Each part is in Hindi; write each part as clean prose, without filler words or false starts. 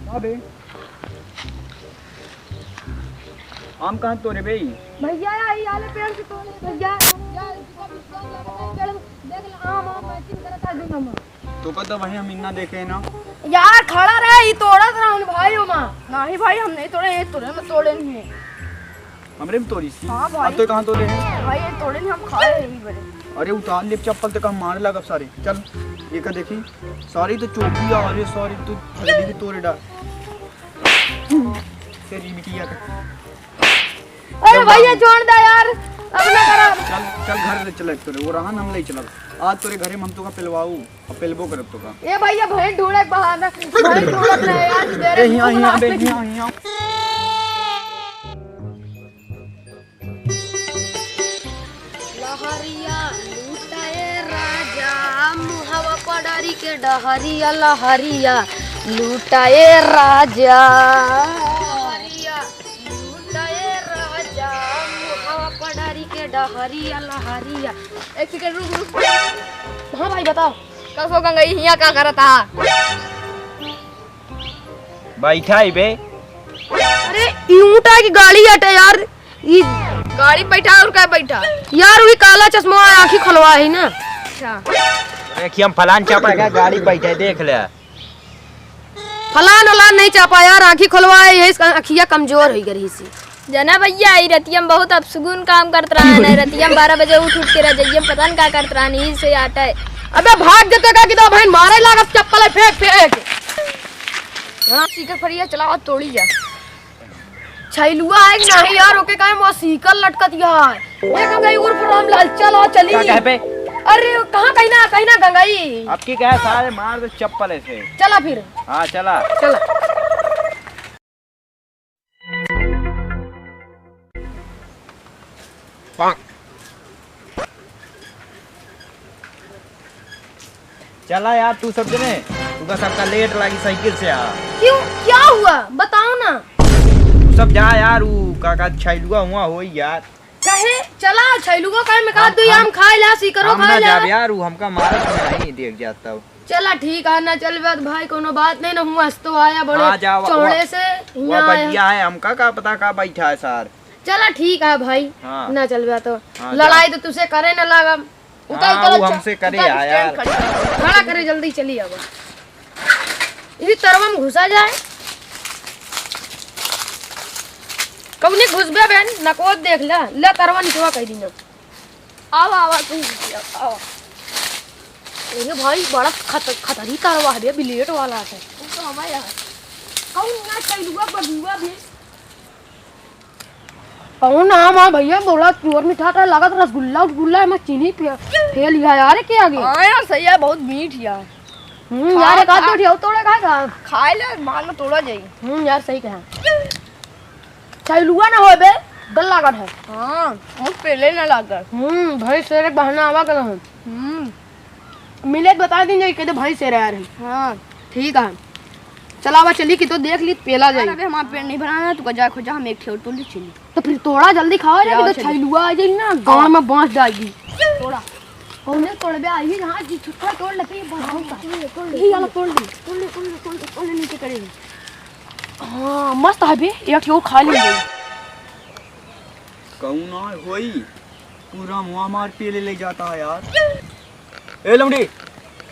अबे आम कहाँ तोड़े भाई? भैया आई आले पेड़ से तोड़े भैया यार इसका विश्वास लगता है पेड़ देख ले आम मैचिंग करता है दोनों में। तो कहता भाई हम इन्ना देखे ना यार खड़ा रहे ई तोड़त रहन भाई ओमा नहीं भाई हम नहीं तोड़े ये तोड़े में तोड़े नहीं है हमरे भी तोड़ी सी। हां भाई अब तो कहाँ तोड़े हैं भाई ये तोड़े नहीं हम खाए ही बड़े। अरे उतार ले चप्पल तक हम मारे लगा सारे। चल ये का देखी सारी तो चोपी आ रही सॉरी तू हल्दी भी तोड़े डाल तेरी बिटिया का। अरे भैया छोड़ दे यार अब ना करा। चल चल घर ले चले तोरे वो रहा हम ले चला आज तोरे घरे हम तो का पिलवाऊ और पिलबो करब तो का। ए भैया भाई ढूंढे बहाना भाई ढूंढत रहे यार ए यहां बे यहां लहरिया लूटाए राजा मुहवा पडारी के डहरिया लहरिया लूटाए राजा लहरिया लूटाए राजा मुहवा पडारी के डहरिया लहरिया। एक सेकंड रुक रुक। हाँ भाई बताओ कल सो गंगई हिया का करता बैठा ही बे। अरे ऊँटा की गाड़ी हटे यार ये गाड़ी बैठा और क्या बैठा यार वही काला चश्मा आँखी खुलवा है ना। अच्छा देखिए हम फलान चापा का गाड़ी बैठे देख ले फलान वलान नहीं चापा यार आँखी खुलवाए यही अखिया कमजोर हो गई सी जना भैया आई रतियम बहुत अपसगुन काम करत रहा है रतियम 12 बजे उठ के रजइयम पता न का करत रहा नींद से आटा है। अबे भाग जते का कि तो बहन मारे लागत चप्पल फेंक फेंक। हां सीकर फरिया चलावा तोड़ी जा छैलुआ है कि नहीं यार ओके काहे मो सीकल लटकत यार एक गई उर्फ रामलाल चलो चली क्या कहे पे? अरे कहां कहीं ना गंगाई आपकी क्या सारे मार दे चप्पल ऐसे। चला फिर हां चला चला यार तू सब जने तू का सबका लेट लगी साइकिल से आ। क्यों क्या हुआ बताओ ना। तू सब जा यार वो काका छैलुआ हुआ हो यार कहे चला छैलुआ काहे में का दो हम खाए ला सी करो हम खाए ना ला जा यार वो हमका मारत नहीं देख जाता हूं। चला ठीक है ना चल बात भाई कोनो बात नहीं ना हुआ तो आया बड़े हाँ, जा, चौड़े से वो यहाँ आया। बढ़िया है हमका का पता का बैठा है सर। चला ठीक है भाई हाँ। ना चल बा तो हाँ, लड़ाई तो तुझसे करे ना लगा उतर हाँ, उतर वो हमसे करे यार खड़ा करे जल्दी चली अब इसी तरवा में घुसा जाए कौने घुसबे बहन नकोद देख ले तरवा निचवा कह दी आवा आवा तू आवा। अरे भाई बड़ा खतरी तरवा है बिलेट वाला है तो हमारे यार कौन ना छैलुआ बबुआ भी कौन नाम है भैया बोला प्योर मीठा था लगा रसगुल्ला उसगुल्ला में चीनी फेल लिया यार के आगे। हां यार सही है बहुत मीठ यार। यार एक आध तो तोड़े खाएगा खाए ले माल में तोड़ा जाई। यार सही कहा छैलुआ ना होबे गल लागत है। हां बहुत पहले ना लागत भाई सेरे बहाना आवा कर मिले बता दी जाई के भाई सेरे यार। हां ठीक है चलावा चली की तो देख ली पेला जाई। अबे हमारा पेड़ नहीं बनाना तू जा खोजा हम एक ठेव तोड़ चली तो फिर तोड़ा जल्दी खाओ रे तो छैलुआ आ जाई ना गांव में बांस जाएगी तोड़ा कौने तोड़बे आई हां जी छुट्टा तोड़ लेते तोड़ ले वाला तोड़ ले नीचे करेगी। हां मस्त है बे एक ठो खा ले कहूं ना होई पूरा मुंह मार पे ले जाता है यार। ए लमड़ी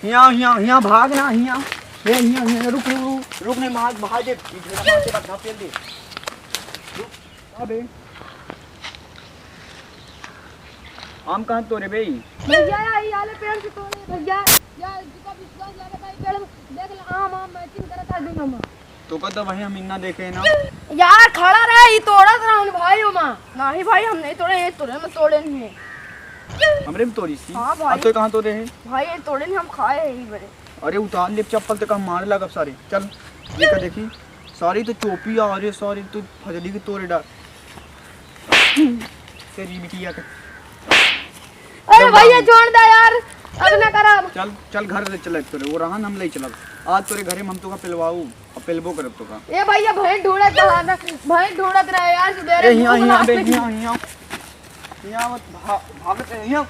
यहां भाग ना यहां ए यहां रुक नहीं भाग दे मार के बता पे दे अबे आम कहाँ तोड़े भाई? भैया आई आले पेड़ से तोड़े भैया यार इसका विश्वास लगता है पेड़ देख ले आम मैचिंग करता है दोनों में। तो कहता भाई हम इन्ना देखे ना यार खड़ा रहे ई तोड़त रहन भाई ओमा नहीं भाई हम नहीं तोड़े ये तोड़े में तोड़े नहीं है। हमरे भी तोड़ी सी। हाँ भाई। अब तो कहाँ तोड़े हैं भाई ये तोड़े नहीं हम खाए ही बड़े। अरे उतार ले चप्पल तक हम मारे लगा सारे। चल ये का देखी सारी तो चोपी आ रही सारी तो हजली की तोड़े डाल तेरी बिटिया का। अरे भैया छोड़ दे यार अब ना करा। चल चल घर ले चले तोरे वो रहा हम ले चला आज तोरे घरे हम तो का पिलवाऊ और पिलबो करब तो का। ए भैया भाई ढूंढत बहाना भाई ढूंढत रहे यार सुबेरे यहां बे यहां मत भागत यहां